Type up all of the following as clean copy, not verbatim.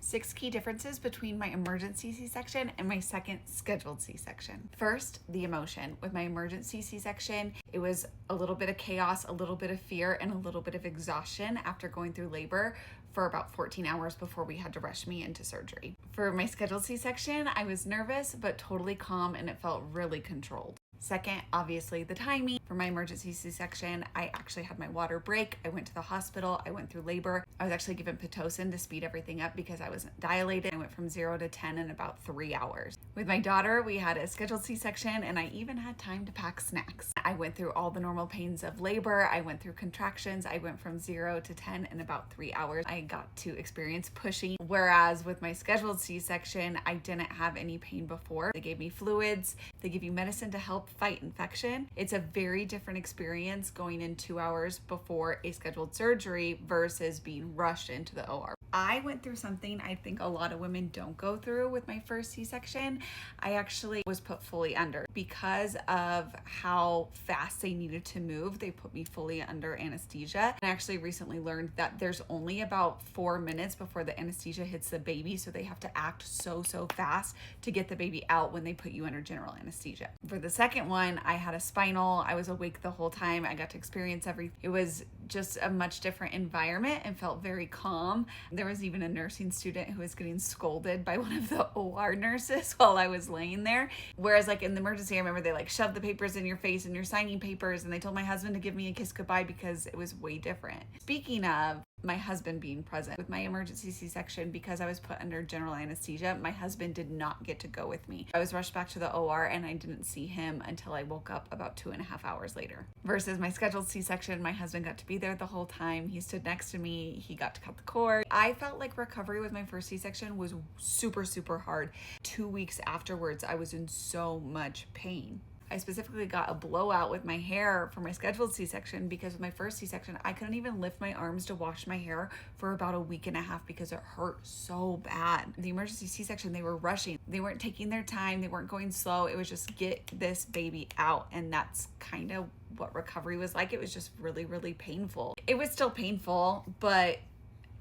6 key differences between my emergency C-section and my second scheduled C-section. First, the emotion. With my emergency C-section, it was a little bit of chaos, a little bit of fear, and a little bit of exhaustion after going through labor for about 14 hours before we had to rush me into surgery. For my scheduled C-section, I was nervous but totally calm, and it felt really controlled. Second, obviously the timing. For my emergency C-section, I actually had my water break. I went to the hospital. I went through labor. I was actually given Pitocin to speed everything up because I wasn't dilated. I went from 0 to 10 in about 3 hours. With my daughter, we had a scheduled C-section, and I even had time to pack snacks. I went through all the normal pains of labor. I went through contractions. I went from 0 to 10 in about 3 hours. I got to experience pushing, whereas with my scheduled C-section, I didn't have any pain before. They gave me fluids. They give you medicine to help fight infection. It's a very different experience going in 2 hours before a scheduled surgery versus being rushed into the OR. I went through something I think a lot of women don't go through with my first C-section. I actually was put fully under. Because of how fast they needed to move, they put me fully under anesthesia. And I actually recently learned that there's only about 4 minutes before the anesthesia hits the baby, so they have to act so fast to get the baby out when they put you under general anesthesia. For the second one, I had a spinal. I was awake the whole time. I got to experience everything. It was just a much different environment and felt very calm. There was even a nursing student who was getting scolded by one of the OR nurses while I was laying there. Whereas like in the emergency, I remember they like shoved the papers in your face and you're signing papers, and they told my husband to give me a kiss goodbye because it was way different. Speaking of my husband being present with my emergency C-section, because I was put under general anesthesia, my husband did not get to go with me. I was rushed back to the OR and I didn't see him until I woke up about 2.5 hours later. Versus my scheduled C-section, my husband got to be there the whole time. He stood next to me. He got to cut the cord. I felt like recovery with my first C-section was super hard. 2 weeks afterwards, I was in so much pain. I specifically got a blowout with my hair for my scheduled C-section because with my first C-section, I couldn't even lift my arms to wash my hair for about a week and a half because it hurt so bad. The emergency C-section, they were rushing. They weren't taking their time. They weren't going slow. It was just get this baby out. And that's kind of what recovery was like. It was just really painful. It was still painful, but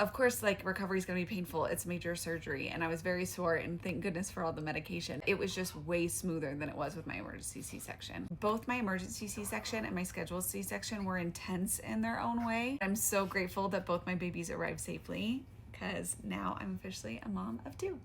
of course, like recovery is going to be painful. It's major surgery, and I was very sore, and thank goodness for all the medication. It was just way smoother than it was with my emergency C-section. Both my emergency C-section and my scheduled C-section were intense in their own way. I'm so grateful that both my babies arrived safely because now I'm officially a mom of 2.